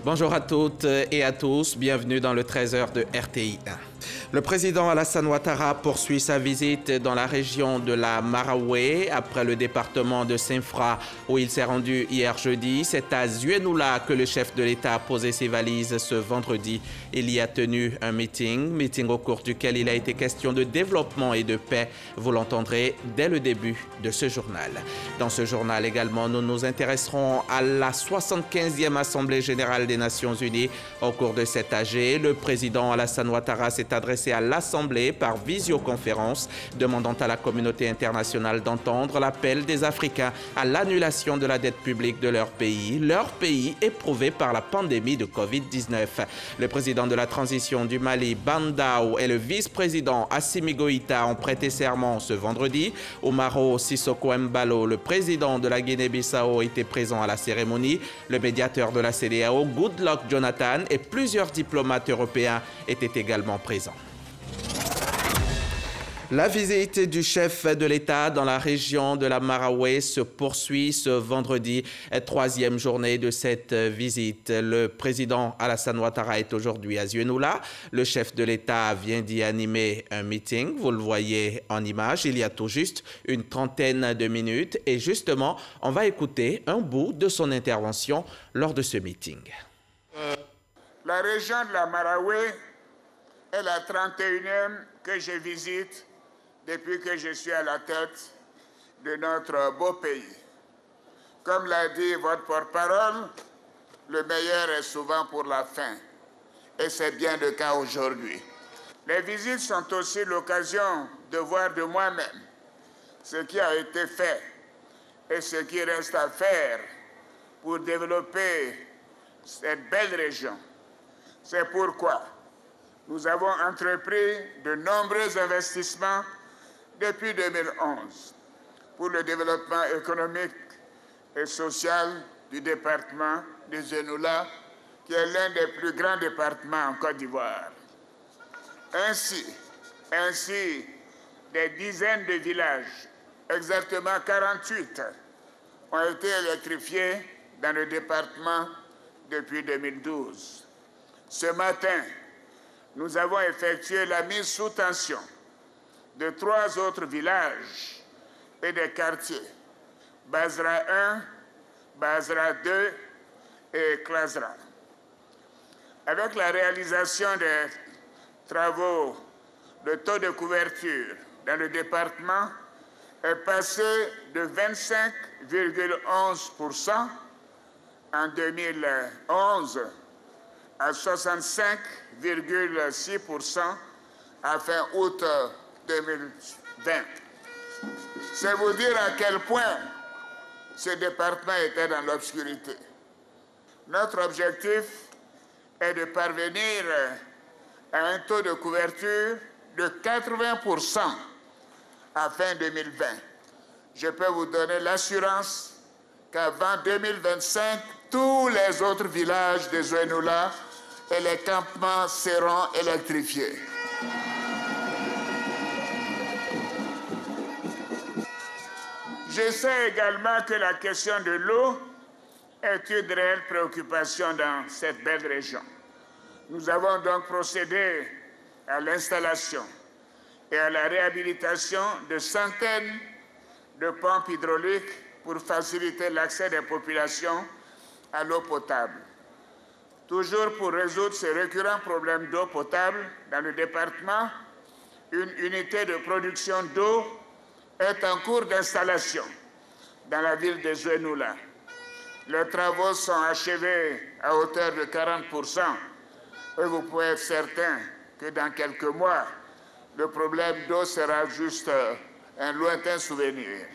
Bonjour à toutes et à tous, bienvenue dans le 13h de RTI 1. Le président Alassane Ouattara poursuit sa visite dans la région de la Maraoué après le département de Saint-Fra où il s'est rendu hier jeudi. C'est à Zouenoula que le chef de l'État a posé ses valises ce vendredi. Il y a tenu un meeting au cours duquel il a été question de développement et de paix. Vous l'entendrez dès le début de ce journal. Dans ce journal également, nous nous intéresserons à la 75e Assemblée générale des Nations unies. Au cours de cet AG, le président Alassane Ouattara s'est adressé à l'Assemblée par visioconférence, demandant à la communauté internationale d'entendre l'appel des Africains à l'annulation de la dette publique de leur pays éprouvé par la pandémie de Covid-19. Le président de la transition du Mali, Bandao, et le vice-président Assimi Goïta ont prêté serment ce vendredi. Umaro Sissoko Embalo, le président de la Guinée-Bissau, était présent à la cérémonie. Le médiateur de la CEDEAO, Goodluck Jonathan, et plusieurs diplomates européens étaient également présents. La visite du chef de l'État dans la région de la Maraoué se poursuit ce vendredi, troisième journée de cette visite. Le président Alassane Ouattara est aujourd'hui à Zouenoula. Le chef de l'État vient d'y animer un meeting. Vous le voyez en image, il y a tout juste une trentaine de minutes. Et justement, on va écouter un bout de son intervention lors de ce meeting. La région de la Maraoué est la 31e que je visite depuis que je suis à la tête de notre beau pays. Comme l'a dit votre porte-parole, le meilleur est souvent pour la fin. Et c'est bien le cas aujourd'hui. Les visites sont aussi l'occasion de voir de moi-même ce qui a été fait et ce qui reste à faire pour développer cette belle région. C'est pourquoi nous avons entrepris de nombreux investissements depuis 2011 pour le développement économique et social du département de Zouenoula, qui est l'un des plus grands départements en Côte d'Ivoire. Ainsi, des dizaines de villages, exactement 48, ont été électrifiés dans le département depuis 2012. Ce matin, nous avons effectué la mise sous tension de 3 autres villages et des quartiers, Bazra 1, Bazra 2 et Klazra. Avec la réalisation des travaux, le taux de couverture dans le département est passé de 25,11% en 2011 à 65,6% à fin août 2020. C'est vous dire à quel point ce département était dans l'obscurité. Notre objectif est de parvenir à un taux de couverture de 80% à fin 2020. Je peux vous donner l'assurance qu'avant 2025, tous les autres villages de Zouenoula et les campements seront électrifiés. Je sais également que la question de l'eau est une réelle préoccupation dans cette belle région. Nous avons donc procédé à l'installation et à la réhabilitation de centaines de pompes hydrauliques pour faciliter l'accès des populations à l'eau potable. Toujours pour résoudre ces récurrents problèmes d'eau potable dans le département, une unité de production d'eau est en cours d'installation dans la ville de Zouenoula. Les travaux sont achevés à hauteur de 40% et vous pouvez être certain que dans quelques mois, le problème d'eau sera juste un lointain souvenir.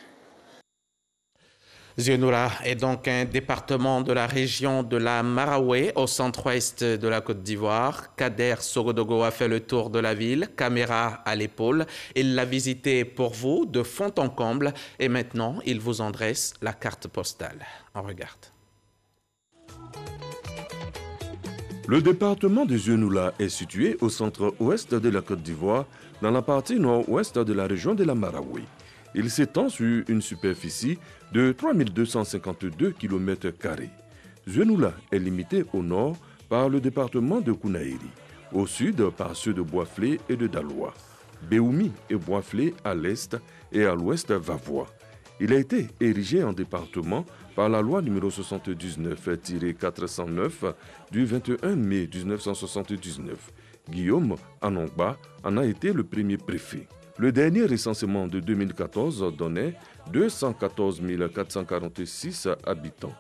Zouenoula est donc un département de la région de la Maraoué, au centre-ouest de la Côte d'Ivoire. Kader Sogodogo a fait le tour de la ville, caméra à l'épaule. Il l'a visité pour vous de fond en comble et maintenant il vous en dresse la carte postale. On regarde. Le département de Zouenoula est situé au centre-ouest de la Côte d'Ivoire, dans la partie nord-ouest de la région de la Maraoué. Il s'étend sur une superficie de 3252 km². Zouenoula est limité au nord par le département de Kounaïri, au sud par ceux de Boisflé et de Daloa, Béoumi et Boisflé à l'est et à l'ouest Vavois. Il a été érigé en département par la loi numéro 79-409 du 21 mai 1979. Guillaume Anongba en a été le premier préfet. Le dernier recensement de 2014 donnait 214 446 habitants.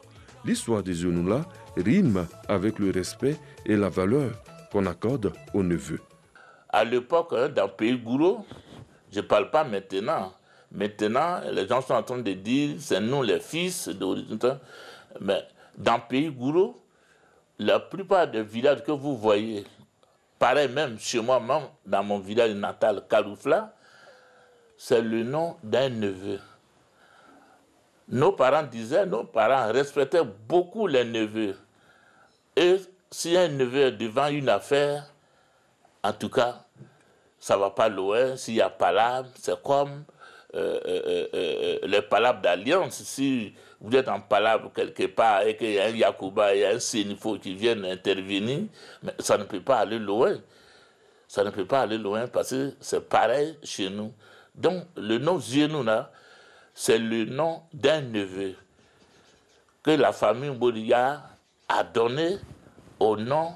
L'histoire des Zouenoula rime avec le respect et la valeur qu'on accorde aux neveux. À l'époque, dans le pays Gouro, je ne parle pas maintenant. Maintenant, les gens sont en train de dire c'est nous les fils de... Mais dans le pays Gouro, la plupart des villages que vous voyez, pareil même chez moi, même dans mon village natal, Kaloufla, c'est le nom d'un neveu. Nos parents respectaient beaucoup les neveux. Et si un neveu est devant une affaire, en tout cas, ça ne va pas loin. S'il y a palabre, c'est comme les palabres d'alliance. Si vous êtes en palabre quelque part et qu'il y a un Yacouba et un Sénifo qui viennent intervenir, mais ça ne peut pas aller loin. Ça ne peut pas aller loin parce que c'est pareil chez nous. Donc, le nom Zouenoula, c'est le nom d'un neveu que la famille Mbodiya a donné au nom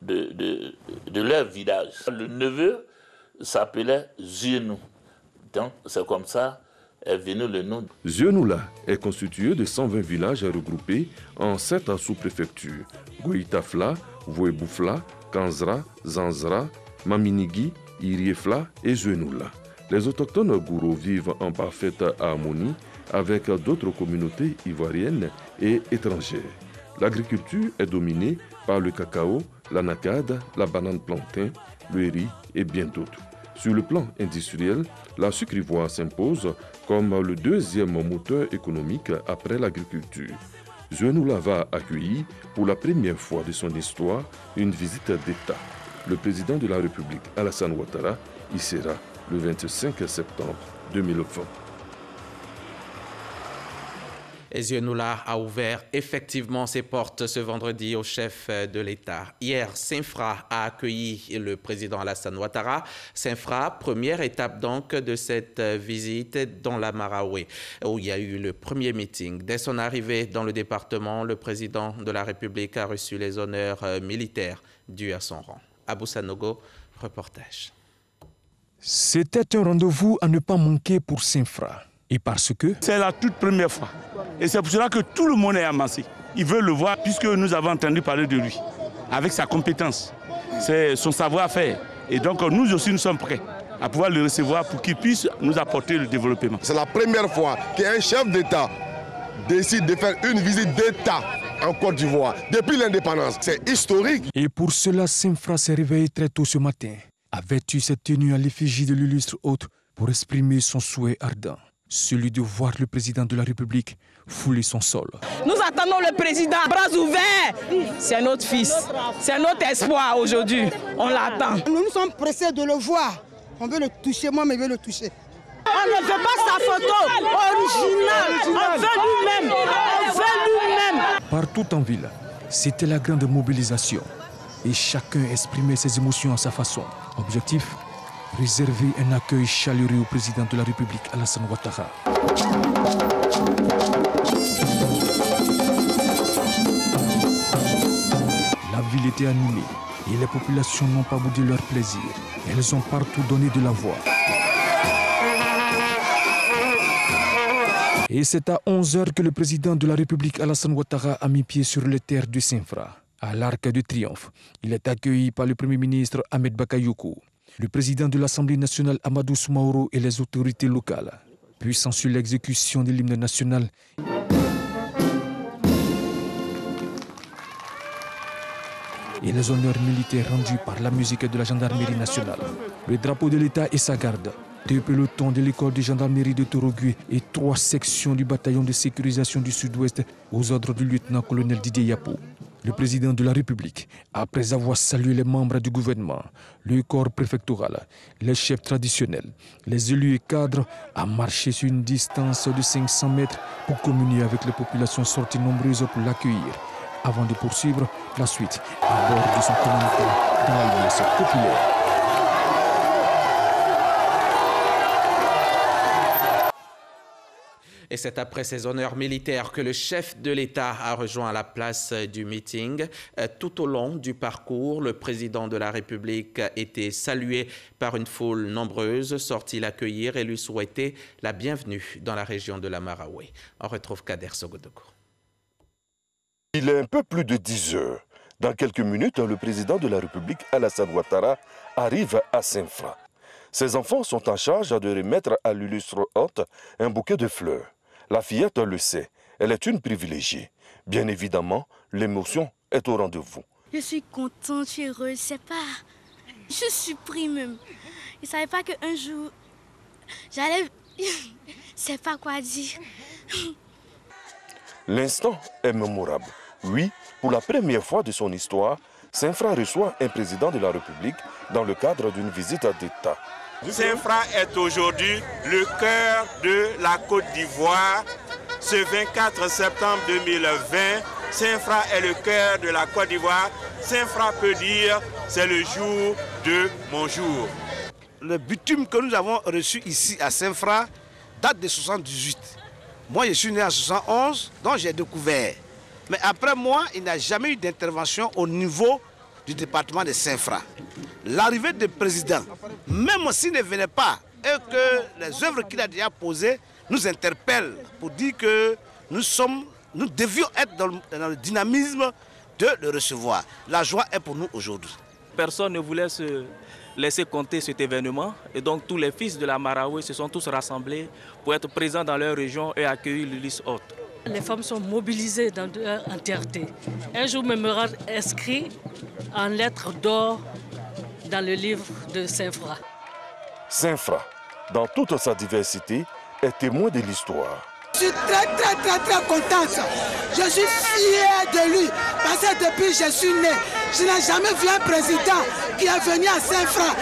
de leur village. Le neveu s'appelait Zouenou. Donc, c'est comme ça est venu le nom. Zouenoula est constitué de 120 villages regroupés en 7 sous-préfectures. Goïtafla, Voueboufla, Kanzra, Zanzra, Maminigi, Iriefla et Zouenoula. Les autochtones Gouro vivent en parfaite harmonie avec d'autres communautés ivoiriennes et étrangères. L'agriculture est dominée par le cacao, l'anacade, la banane plantain, le riz et bien d'autres. Sur le plan industriel, la sucre ivoire s'impose comme le deuxième moteur économique après l'agriculture. Zouenoula va accueillir pour la première fois de son histoire une visite d'État. Le président de la République, Alassane Ouattara, y sera le 25 septembre 2020. Zouenoula a ouvert effectivement ses portes ce vendredi au chef de l'État. Hier, Saint-Fra a accueilli le président Alassane Ouattara. Saint-Fra, première étape donc de cette visite dans la Maraoué, où il y a eu le premier meeting. Dès son arrivée dans le département, le président de la République a reçu les honneurs militaires dus à son rang. Abou Sanogo, reportage. C'était un rendez-vous à ne pas manquer pour Saint-Fra. Et parce que... C'est la toute première fois. Et c'est pour cela que tout le monde est amassé. Ils veulent le voir puisque nous avons entendu parler de lui. Avec sa compétence, c'est son savoir-faire. Et donc nous aussi nous sommes prêts à pouvoir le recevoir pour qu'il puisse nous apporter le développement. C'est la première fois qu'un chef d'État décide de faire une visite d'État en Côte d'Ivoire depuis l'indépendance. C'est historique. Et pour cela, Saint-Fra s'est réveillé très tôt ce matin, a vêtu cette tenue à l'effigie de l'illustre hôte pour exprimer son souhait ardent, celui de voir le président de la République fouler son sol. Nous attendons le président, bras ouverts. C'est notre fils, c'est notre espoir aujourd'hui. On l'attend. Nous sommes pressés de le voir. On veut le toucher, moi, mais je veux le toucher. On ne veut pas sa photo originale. On veut lui-même. On veut lui-même. Partout en ville, c'était la grande mobilisation. Et chacun exprimait ses émotions à sa façon. Objectif, réserver un accueil chaleureux au président de la République, Alassane Ouattara. La ville était animée et les populations n'ont pas boudé leur plaisir. Elles ont partout donné de la voix. Et c'est à 11h que le président de la République, Alassane Ouattara, a mis pied sur les terres de Saint-Fra. À l'Arc de Triomphe, il est accueilli par le Premier ministre Ahmed Bakayoko, le président de l'Assemblée nationale Amadou Soumaoro et les autorités locales. Puis s'ensuit l'exécution de l'hymne national. Et les honneurs militaires rendus par la musique de la gendarmerie nationale. Le drapeau de l'État et sa garde. 2 pelotons de l'école de gendarmerie de Torogui et 3 sections du bataillon de sécurisation du Sud-Ouest aux ordres du lieutenant-colonel Didier Yapo. Le président de la République, après avoir salué les membres du gouvernement, le corps préfectoral, les chefs traditionnels, les élus et cadres, a marché sur une distance de 500 mètres pour communier avec les populations sorties nombreuses pour l'accueillir, avant de poursuivre la suite à bord de son commandant dans la liesse populaire. Et c'est après ces honneurs militaires que le chef de l'État a rejoint la place du meeting. Tout au long du parcours, le président de la République a été salué par une foule nombreuse, sortie l'accueillir et lui souhaiter la bienvenue dans la région de la Maraoué. On retrouve Kader Sogodogo. Il est un peu plus de 10 heures. Dans quelques minutes, le président de la République, Alassane Ouattara, arrive à Saint-Fra. Ses enfants sont en charge de remettre à l'illustre hôte un bouquet de fleurs. La fillette le sait, elle est une privilégiée. Bien évidemment, l'émotion est au rendez-vous. Je suis contente, je suis heureuse, je suis pris même. Je ne savais pas qu'un jour, j'allais... Je ne sais pas quoi dire. L'instant est mémorable. Oui, pour la première fois de son histoire, Saint-Fra reçoit un président de la République dans le cadre d'une visite d'État. Saint-Fra est aujourd'hui le cœur de la Côte d'Ivoire. Ce 24 septembre 2020, Saint-Fra est le cœur de la Côte d'Ivoire. Saint-Fra peut dire, c'est le jour de mon jour. Le bitume que nous avons reçu ici à Saint-Fra date de 78. Moi, je suis né en 71, donc j'ai découvert. Mais après moi, il n'y a jamais eu d'intervention au niveau du département de Saint-Fra. L'arrivée du président, même s'il ne venait pas et que les œuvres qu'il a déjà posées nous interpellent pour dire que nous devions être dans le dynamisme de le recevoir. La joie est pour nous aujourd'hui. Personne ne voulait se laisser compter cet événement et donc tous les fils de la Maraoué se sont tous rassemblés pour être présents dans leur région et accueillir l'Ulysse Hôte. Les femmes sont mobilisées dans leur entièreté. Un jour mémorable inscrit en lettres d'or dans le livre de Saint-Fra. Saint-Fra, dans toute sa diversité, est témoin de l'histoire. Je suis très contente. Je suis fière de lui parce que depuis que je suis né, je n'ai jamais vu un président qui est venu à Saint-Fra.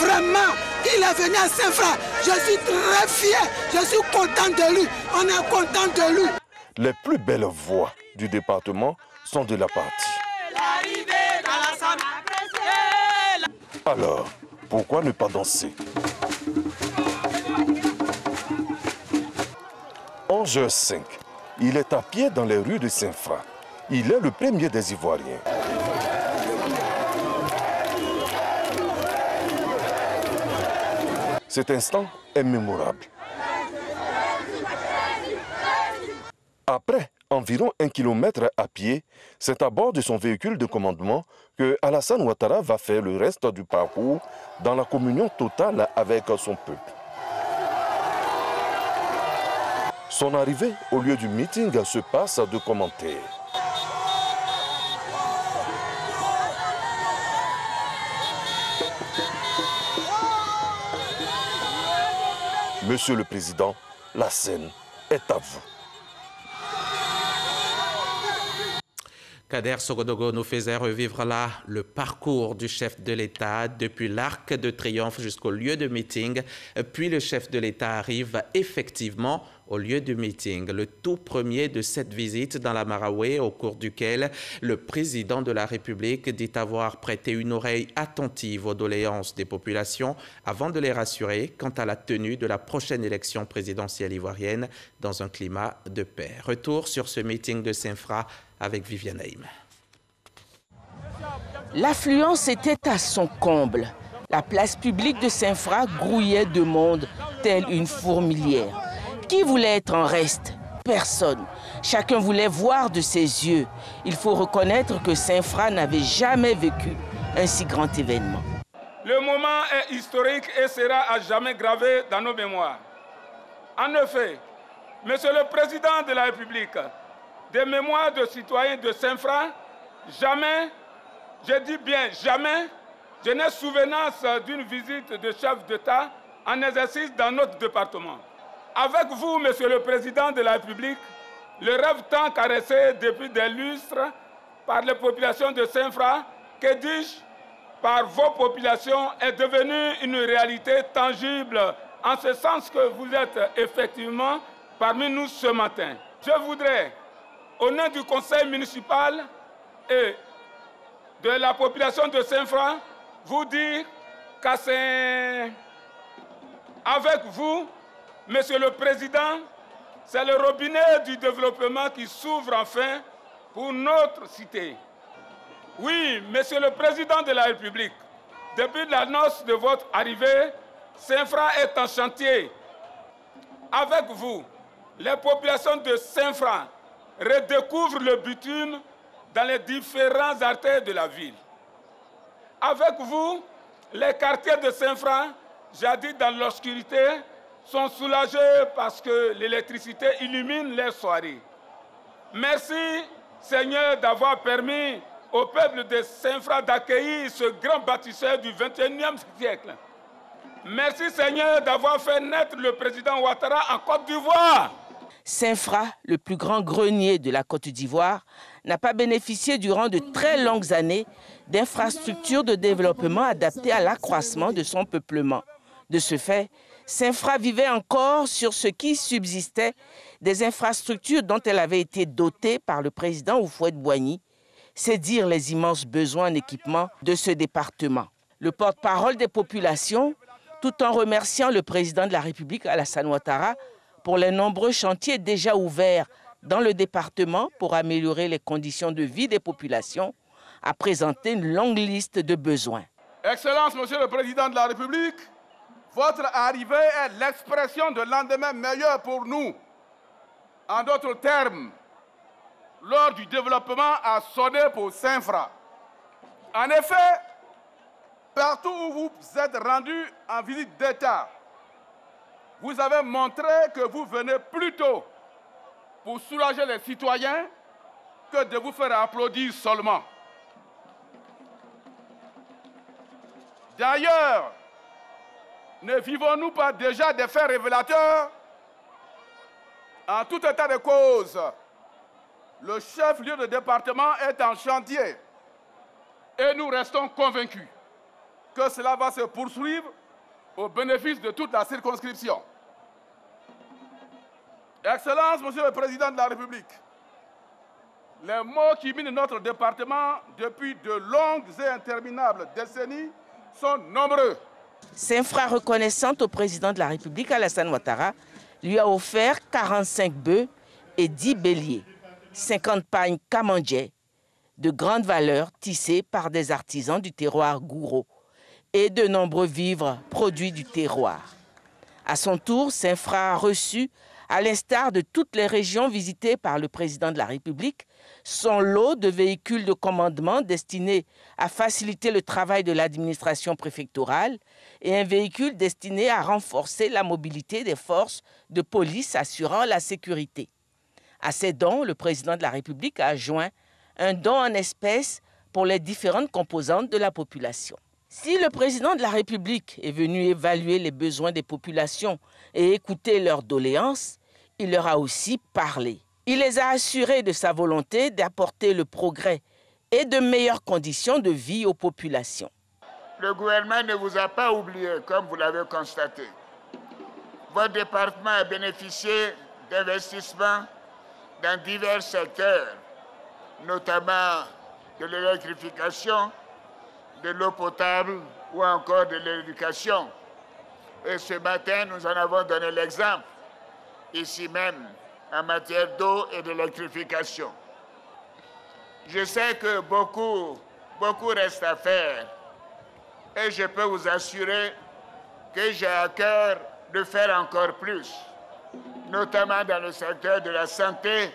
Vraiment, il est venu à Saint-Fra. Je suis très fière. Je suis content de lui. On est content de lui. Les plus belles voix du département sont de la partie. Alors, pourquoi ne pas danser? 11h05, il est à pied dans les rues de Saint-Fra. Il est le premier des Ivoiriens. Cet instant est mémorable. Après environ 1 kilomètre à pied, c'est à bord de son véhicule de commandement que Alassane Ouattara va faire le reste du parcours dans la communion totale avec son peuple. Son arrivée au lieu du meeting se passe de commentaires. Monsieur le Président, la scène est à vous. Kader Sogodogo nous faisait revivre là le parcours du chef de l'État depuis l'Arc de Triomphe jusqu'au lieu de meeting. Puis le chef de l'État arrive effectivement au lieu du meeting, le tout premier de cette visite dans la Maraoué, au cours duquel le président de la République dit avoir prêté une oreille attentive aux doléances des populations avant de les rassurer quant à la tenue de la prochaine élection présidentielle ivoirienne dans un climat de paix. Retour sur ce meeting de Saint-Fra avec Viviane Haïm. L'affluence était à son comble. La place publique de Saint-Fra grouillait de monde, telle une fourmilière. Qui voulait être en reste? Personne. Chacun voulait voir de ses yeux. Il faut reconnaître que Saint-Fra n'avait jamais vécu un si grand événement. Le moment est historique et sera à jamais gravé dans nos mémoires. En effet, Monsieur le Président de la République, des mémoires de citoyens de Saint-Fra, jamais, je dis bien jamais, je n'ai souvenance d'une visite de chef d'État en exercice dans notre département. Avec vous, Monsieur le Président de la République, le rêve tant caressé depuis des lustres par les populations de Saint-Fra, que dis-je, par vos populations, est devenue une réalité tangible, en ce sens que vous êtes effectivement parmi nous ce matin. Je voudrais, au nom du conseil municipal et de la population de Saint-Fra, vous dire que c'est avec vous, Monsieur le Président, c'est le robinet du développement qui s'ouvre enfin pour notre cité. Oui, Monsieur le Président de la République, depuis l'annonce de votre arrivée, Saint-Fra est en chantier. Avec vous, les populations de Saint-Fra redécouvrent le bitume dans les différents artères de la ville. Avec vous, les quartiers de Saint-Fra, jadis dans l'obscurité, sont soulagés parce que l'électricité illumine les soirées. Merci, Seigneur, d'avoir permis au peuple de Saint-Fra d'accueillir ce grand bâtisseur du XXIe siècle. Merci, Seigneur, d'avoir fait naître le président Ouattara en Côte d'Ivoire. Saint-Fra, le plus grand grenier de la Côte d'Ivoire, n'a pas bénéficié durant de très longues années d'infrastructures de développement adaptées à l'accroissement de son peuplement. De ce fait, Saint-Fra vivait encore sur ce qui subsistait des infrastructures dont elle avait été dotée par le président Houphouët-Boigny. C'est dire les immenses besoins en équipement de ce département. Le porte-parole des populations, tout en remerciant le président de la République, Alassane Ouattara, pour les nombreux chantiers déjà ouverts dans le département pour améliorer les conditions de vie des populations, a présenté une longue liste de besoins. Excellence, Monsieur le Président de la République, votre arrivée est l'expression de lendemain meilleur pour nous. En d'autres termes, l'heure du développement a sonné pour Saint-Fra. En effet, partout où vous êtes rendu en visite d'État, vous avez montré que vous venez plutôt pour soulager les citoyens que de vous faire applaudir seulement. D'ailleurs, ne vivons-nous pas déjà des faits révélateurs? En tout état de cause, le chef-lieu de département est en chantier et nous restons convaincus que cela va se poursuivre au bénéfice de toute la circonscription. Excellence, Monsieur le Président de la République, les maux qui minent notre département depuis de longues et interminables décennies sont nombreux. Saint-Fra, reconnaissante au président de la République, Alassane Ouattara, lui a offert 45 bœufs et 10 béliers, 50 pagnes kamandjé de grande valeur tissées par des artisans du terroir Gouro et de nombreux vivres produits du terroir. À son tour, Saint-Fra a reçu, à l'instar de toutes les régions visitées par le président de la République, son lot de véhicules de commandement destinés à faciliter le travail de l'administration préfectorale et un véhicule destiné à renforcer la mobilité des forces de police assurant la sécurité. À ces dons, le président de la République a joint un don en espèces pour les différentes composantes de la population. Si le président de la République est venu évaluer les besoins des populations et écouter leurs doléances, il leur a aussi parlé. Il les a assurés de sa volonté d'apporter le progrès et de meilleures conditions de vie aux populations. Le gouvernement ne vous a pas oublié, comme vous l'avez constaté. Votre département a bénéficié d'investissements dans divers secteurs, notamment de l'électrification, de l'eau potable ou encore de l'éducation. Et ce matin, nous en avons donné l'exemple, ici même, en matière d'eau et d'électrification. Je sais que beaucoup reste à faire et je peux vous assurer que j'ai à cœur de faire encore plus, notamment dans le secteur de la santé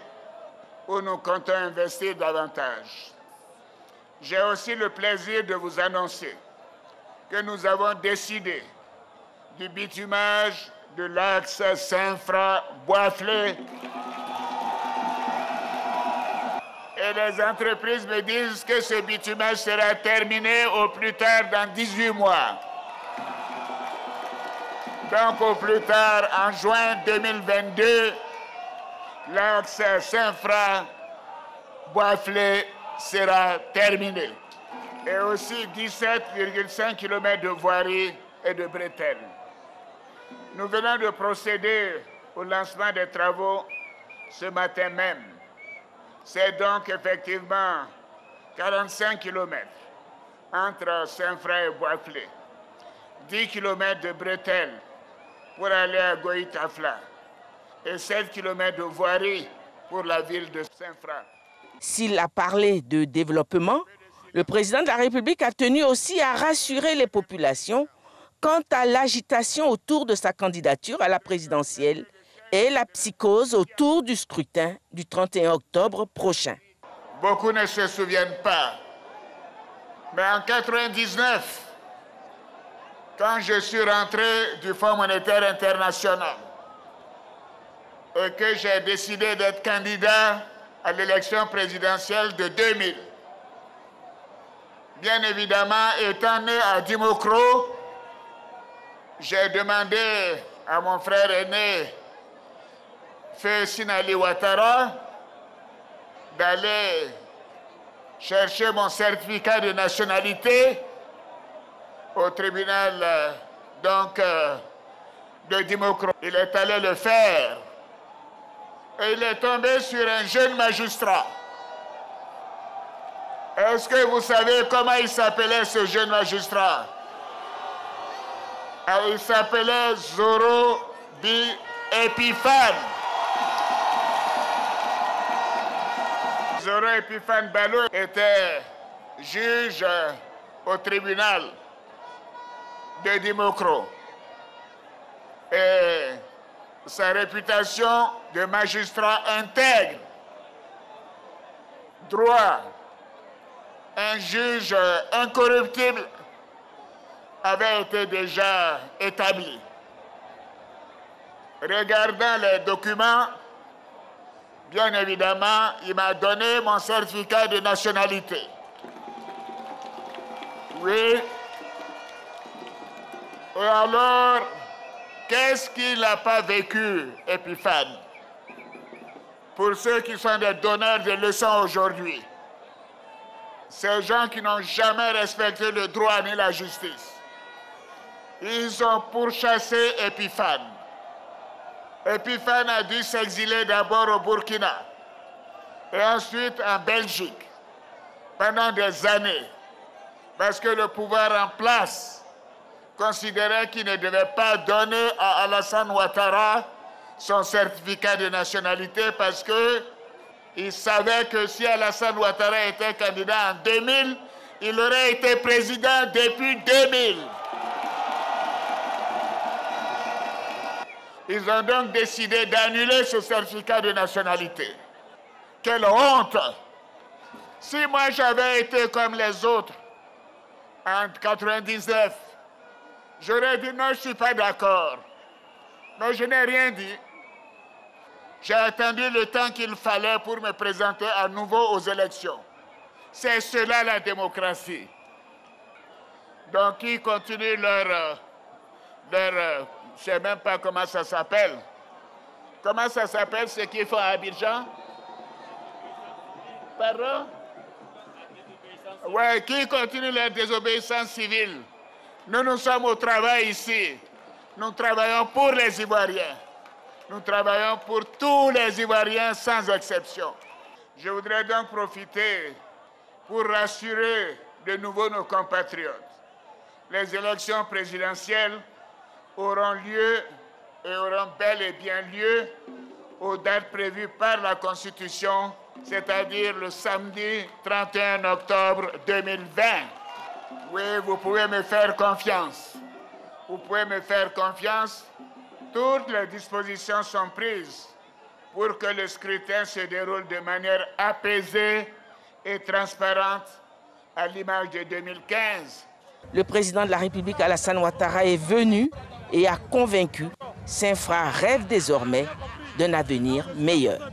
où nous comptons investir davantage. J'ai aussi le plaisir de vous annoncer que nous avons décidé du bitumage de l'axe Saint-Fra-Boisflé. Et les entreprises me disent que ce bitumage sera terminé au plus tard dans 18 mois. Donc au plus tard en juin 2022, l'axe Saint-Fra-Boisflé sera terminée. Et aussi 17,5 km de voirie et de bretelles. Nous venons de procéder au lancement des travaux ce matin même. C'est donc effectivement 45 km entre Saint-Fra et Boisflé, 10 km de bretelles pour aller à Goïtafla et 7 km de voirie pour la ville de Saint-Fra. S'il a parlé de développement, le président de la République a tenu aussi à rassurer les populations quant à l'agitation autour de sa candidature à la présidentielle et la psychose autour du scrutin du 31 octobre prochain. Beaucoup ne se souviennent pas, mais en 1999, quand je suis rentré du Fonds monétaire international et que j'ai décidé d'être candidat à l'élection présidentielle de 2000, bien évidemment, étant né à Dimokro, j'ai demandé à mon frère aîné, Feu Sinali Ouattara, d'aller chercher mon certificat de nationalité au tribunal de Dimokro. Il est allé le faire et il est tombé sur un jeune magistrat. Est-ce que vous savez comment il s'appelait ce jeune magistrat? Il s'appelait Zoro Bi Epiphane. Zoro Epiphane Balo était juge au tribunal de Dimokro. Et sa réputation de magistrat intègre, droit, un juge incorruptible avait été déjà établi. Regardant les documents, bien évidemment, il m'a donné mon certificat de nationalité. Oui. Et alors, qu'est-ce qu'il n'a pas vécu, Epiphane? Pour ceux qui sont des donneurs de leçons aujourd'hui, ces gens qui n'ont jamais respecté le droit ni la justice, ils ont pourchassé Epiphane. Epiphane a dû s'exiler d'abord au Burkina et ensuite en Belgique pendant des années parce que le pouvoir en place considérait qu'il ne devait pas donner à Alassane Ouattara son certificat de nationalité parce qu'il savait que si Alassane Ouattara était candidat en 2000, il aurait été président depuis 2000. Ils ont donc décidé d'annuler ce certificat de nationalité. Quelle honte! Si moi j'avais été comme les autres en 99, j'aurais dit non, je ne suis pas d'accord. Mais je n'ai rien dit. J'ai attendu le temps qu'il fallait pour me présenter à nouveau aux élections. C'est cela la démocratie. Donc ils continuent leur je ne sais même pas comment ça s'appelle. Comment ça s'appelle ce qu'ils font à Abidjan? Pardon? Oui, qui continue leur désobéissance civile. Nous sommes au travail ici. Nous travaillons pour les Ivoiriens. Nous travaillons pour tous les Ivoiriens sans exception. Je voudrais donc profiter pour rassurer de nouveau nos compatriotes. Les élections présidentielles auront lieu et auront bel et bien lieu aux dates prévues par la Constitution, c'est-à-dire le samedi 31 octobre 2020. Oui, vous pouvez me faire confiance. Vous pouvez me faire confiance. Toutes les dispositions sont prises pour que le scrutin se déroule de manière apaisée et transparente à l'image de 2015. Le président de la République, Alassane Ouattara, est venu et a convaincu. Saint-Fra rêve désormais d'un avenir meilleur.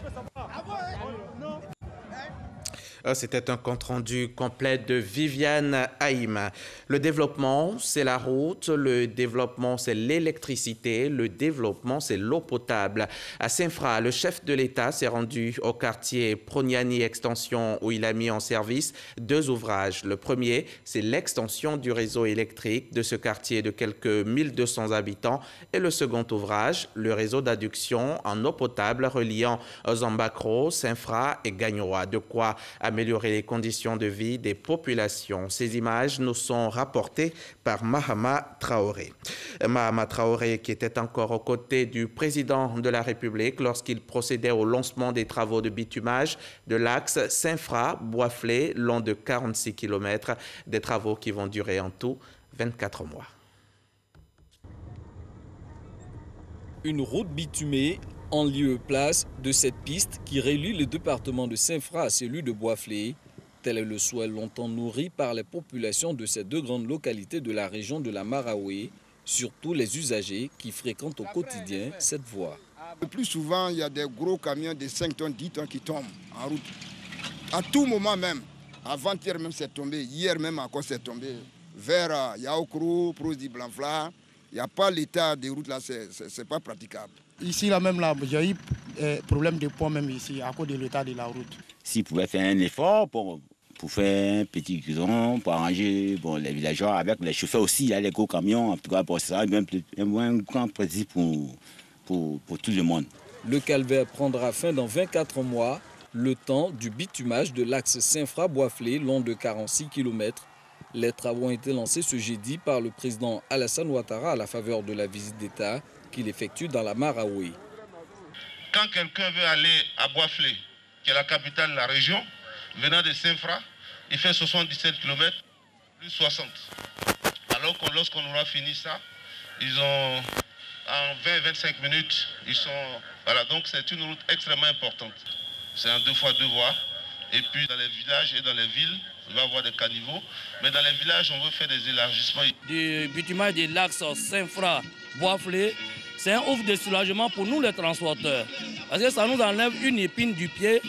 C'était un compte-rendu complet de Viviane Haïm. Le développement, c'est la route. Le développement, c'est l'électricité. Le développement, c'est l'eau potable. À Saint-Fra, le chef de l'État s'est rendu au quartier Proniani Extension où il a mis en service 2 ouvrages. Le premier, c'est l'extension du réseau électrique de ce quartier de quelques 1200 habitants. Et le second ouvrage, le réseau d'adduction en eau potable reliant Zambakro, Saint-Fra et Gagnoa. De quoi améliorer les conditions de vie des populations. Ces images nous sont rapportées par Mahama Traoré. Mahama Traoré qui était encore aux côtés du président de la République lorsqu'il procédait au lancement des travaux de bitumage de l'axe Saint-Fra-Boisflé long de 46 km, des travaux qui vont durer en tout 24 mois. Une route bitumée en lieu et place de cette piste qui relie le département de Saint-Fra à celui de Boisflé. Tel est le souhait longtemps nourri par les populations de ces 2 grandes localités de la région de la Maraoué, surtout les usagers qui fréquentent au quotidien cette voie. Le plus souvent, il y a des gros camions de 5 tonnes, 10 tonnes qui tombent en route. À tout moment même, avant-hier même c'est tombé, hier même encore c'est tombé. Vers Yaokrou, Prosdi Blanfla, il n'y a pas l'état des routes là, c'est pas praticable. Ici, là même, là, j'ai eu problème de poids même ici, à cause de l'état de la route. S'ils pouvaient faire un effort pour faire un petit guidon, pour arranger les villageois, avec les chauffeurs aussi, il y a les gros camions, en tout cas pour ça, même un grand plaisir pour tout le monde. Le calvaire prendra fin dans 24 mois, le temps du bitumage de l'axe Saint-Fra-Boisflé, long de 46 km. Les travaux ont été lancés ce jeudi par le président Alassane Ouattara à la faveur de la visite d'État qu'il effectue dans la Maraoué. Quand quelqu'un veut aller à Boisflé, qui est la capitale de la région, venant de Saint-Fra, il fait 77 km, plus 60. Alors que lorsqu'on aura fini ça, ils ont en 20-25 minutes, ils sont... Voilà, donc c'est une route extrêmement importante. C'est en 2 fois 2 voies. Et puis dans les villages et dans les villes, il va y avoir des caniveaux. Mais dans les villages, on veut faire des élargissements. Du bitumage de l'axe Saint-Fra-Boisflé, c'est un ouf de soulagement pour nous les transporteurs. Parce que ça nous enlève une épine du pied.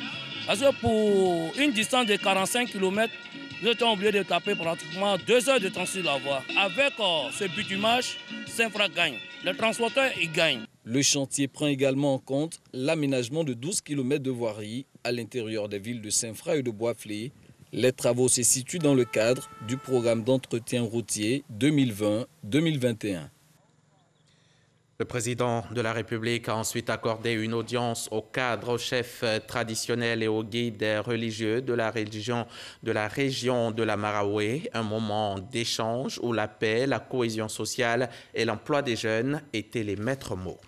Parce que pour une distance de 45 km, nous étions obligés de taper pratiquement 2 heures de temps sur la voie. Avec ce bitumage, Saint-Fra gagne. Les transporteurs, ils gagnent. Le chantier prend également en compte l'aménagement de 12 km de voirie à l'intérieur des villes de Saint-Fra et de Boisflé. Les travaux se situent dans le cadre du programme d'entretien routier 2020-2021. Le président de la République a ensuite accordé une audience aux cadres, aux chefs traditionnels et aux guides religieux de la région de la Maraoué. Un moment d'échange où la paix, la cohésion sociale et l'emploi des jeunes étaient les maîtres mots.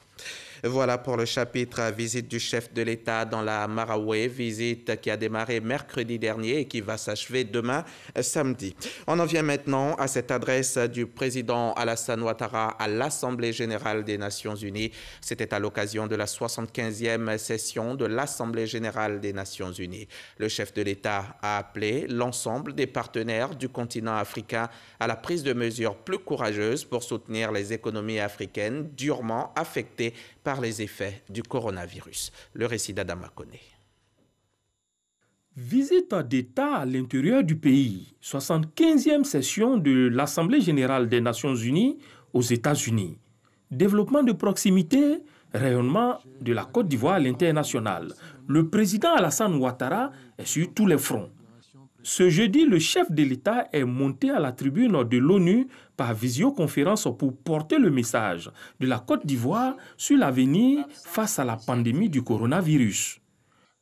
Voilà pour le chapitre visite du chef de l'État dans la Maraoué, visite qui a démarré mercredi dernier et qui va s'achever demain, samedi. On en vient maintenant à cette adresse du président Alassane Ouattara à l'Assemblée générale des Nations unies. C'était à l'occasion de la 75e session de l'Assemblée générale des Nations unies. Le chef de l'État a appelé l'ensemble des partenaires du continent africain à la prise de mesures plus courageuses pour soutenir les économies africaines durement affectées par les effets du coronavirus. Le récit d'Adama Koné. Visite d'État à l'intérieur du pays, 75e session de l'Assemblée générale des Nations unies aux États-Unis. Développement de proximité, rayonnement de la Côte d'Ivoire à l'international. Le président Alassane Ouattara est sur tous les fronts. Ce jeudi, le chef de l'État est monté à la tribune de l'ONU par visioconférence pour porter le message de la Côte d'Ivoire sur l'avenir face à la pandémie du coronavirus.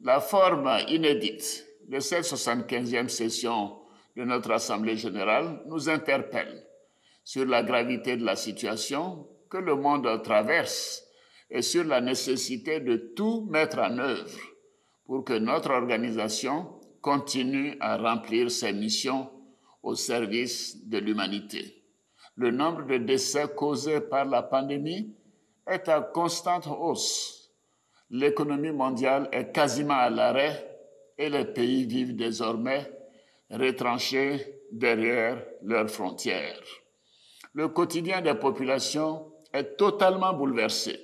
La forme inédite de cette 75e session de notre Assemblée générale nous interpelle sur la gravité de la situation que le monde traverse et sur la nécessité de tout mettre en œuvre pour que notre organisation continue à remplir ses missions au service de l'humanité. Le nombre de décès causés par la pandémie est à constante hausse. L'économie mondiale est quasiment à l'arrêt et les pays vivent désormais retranchés derrière leurs frontières. Le quotidien des populations est totalement bouleversé,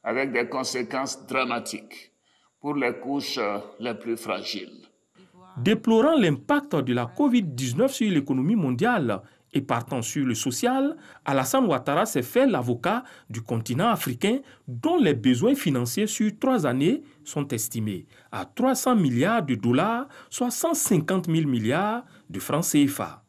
avec des conséquences dramatiques pour les couches les plus fragiles. Déplorant l'impact de la Covid-19 sur l'économie mondiale et partant sur le social, Alassane Ouattara s'est fait l'avocat du continent africain dont les besoins financiers sur 3 années sont estimés à 300 milliards de dollars, soit 150 000 milliards de francs CFA.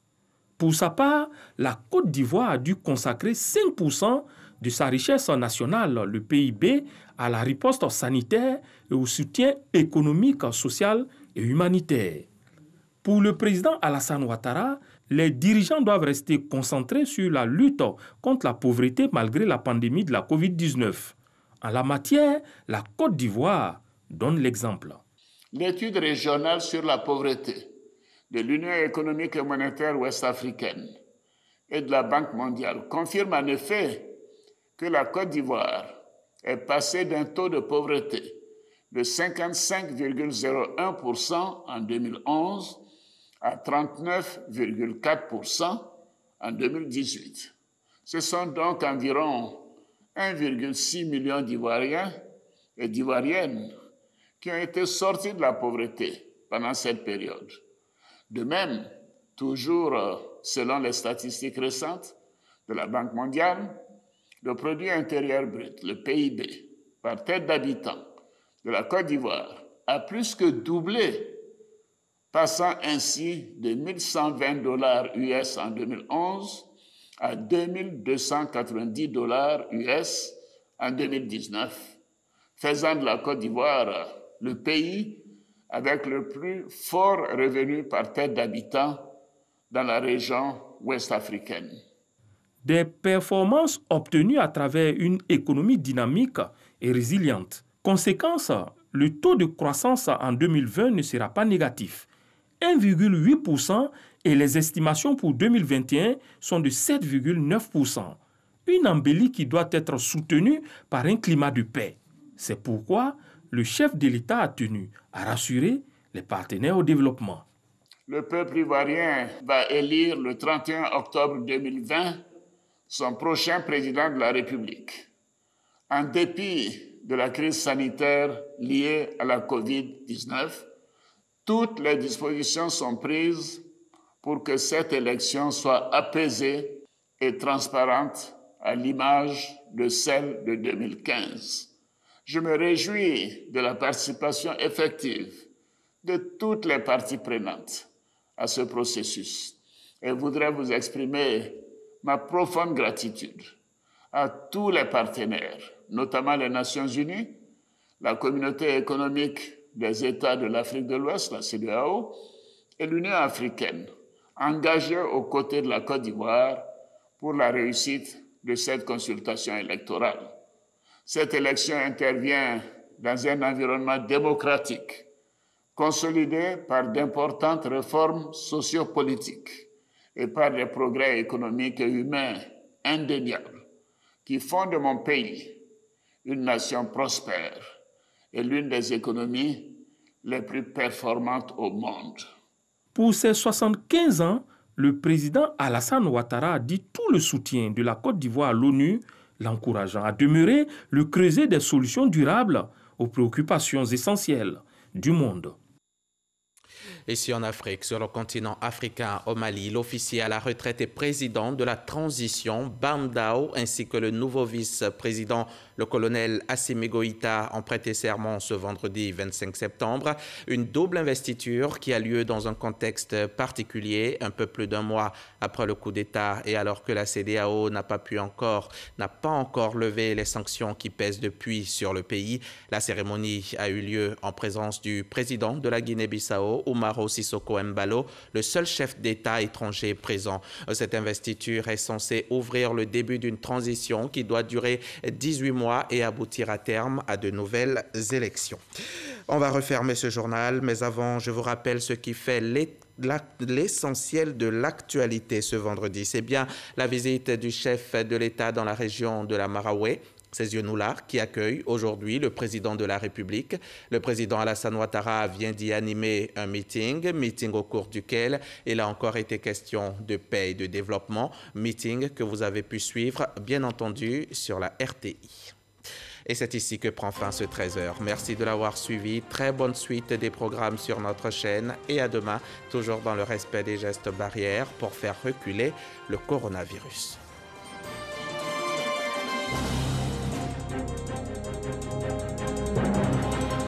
Pour sa part, la Côte d'Ivoire a dû consacrer 5% de sa richesse nationale, le PIB, à la riposte sanitaire et au soutien économique, social et humanitaire. Pour le président Alassane Ouattara, les dirigeants doivent rester concentrés sur la lutte contre la pauvreté malgré la pandémie de la Covid-19. En la matière, la Côte d'Ivoire donne l'exemple. L'étude régionale sur la pauvreté de l'Union économique et monétaire ouest-africaine et de la Banque mondiale confirme en effet que la Côte d'Ivoire est passée d'un taux de pauvreté de 55,01% en 2011 à 39,4% en 2018. Ce sont donc environ 1,6 million d'Ivoiriens et d'Ivoiriennes qui ont été sortis de la pauvreté pendant cette période. De même, toujours selon les statistiques récentes de la Banque mondiale, le produit intérieur brut, le PIB, par tête d'habitant de la Côte d'Ivoire a plus que doublé, passant ainsi de 1 120 $ US en 2011 à 2 290 $ US en 2019, faisant de la Côte d'Ivoire le pays avec le plus fort revenu par tête d'habitant dans la région ouest-africaine. Des performances obtenues à travers une économie dynamique et résiliente. Conséquence, le taux de croissance en 2020 ne sera pas négatif. 1,8% et les estimations pour 2021 sont de 7,9%. Une embellie qui doit être soutenue par un climat de paix. C'est pourquoi le chef de l'État a tenu à rassurer les partenaires au développement. Le peuple ivoirien va élire le 31 octobre 2020 son prochain président de la République. En dépit de la crise sanitaire liée à la COVID-19, toutes les dispositions sont prises pour que cette élection soit apaisée et transparente à l'image de celle de 2015. Je me réjouis de la participation effective de toutes les parties prenantes à ce processus et voudrais vous exprimer ma profonde gratitude à tous les partenaires, notamment les Nations Unies, la Communauté économique des États de l'Afrique de l'Ouest, la CEDEAO, et l'Union africaine, engagés aux côtés de la Côte d'Ivoire pour la réussite de cette consultation électorale. Cette élection intervient dans un environnement démocratique, consolidé par d'importantes réformes sociopolitiques et par des progrès économiques et humains indéniables qui font de mon pays une nation prospère et l'une des économies les plus performantes au monde. Pour ses 75 ans, le président Alassane Ouattara a dit tout le soutien de la Côte d'Ivoire à l'ONU, l'encourageant à demeurer le creuset des solutions durables aux préoccupations essentielles du monde. Ici en Afrique, sur le continent africain, au Mali, l'officier à la retraite et président de la transition, Bam Ndao, ainsi que le nouveau vice-président, le colonel Assimi Goïta, ont prêté serment ce vendredi 25 septembre. Une double investiture qui a lieu dans un contexte particulier, un peu plus d'un mois après le coup d'État et alors que la CEDEAO n'a pas encore levé les sanctions qui pèsent depuis sur le pays. La cérémonie a eu lieu en présence du président de la Guinée-Bissau, Umaro Sissoko Embalo, le seul chef d'État étranger présent. Cette investiture est censée ouvrir le début d'une transition qui doit durer 18 mois et aboutir à terme à de nouvelles élections. On va refermer ce journal, mais avant, je vous rappelle ce qui fait l'essentiel de l'actualité ce vendredi. C'est bien la visite du chef de l'État dans la région de la Marawe, Cézio-Noulard, qui accueille aujourd'hui le président de la République. Le président Alassane Ouattara vient d'y animer un meeting au cours duquel il a encore été question de paix et de développement, meeting que vous avez pu suivre, bien entendu, sur la RTI. Et c'est ici que prend fin ce 13h. Merci de l'avoir suivi. Très bonne suite des programmes sur notre chaîne. Et à demain, toujours dans le respect des gestes barrières pour faire reculer le coronavirus.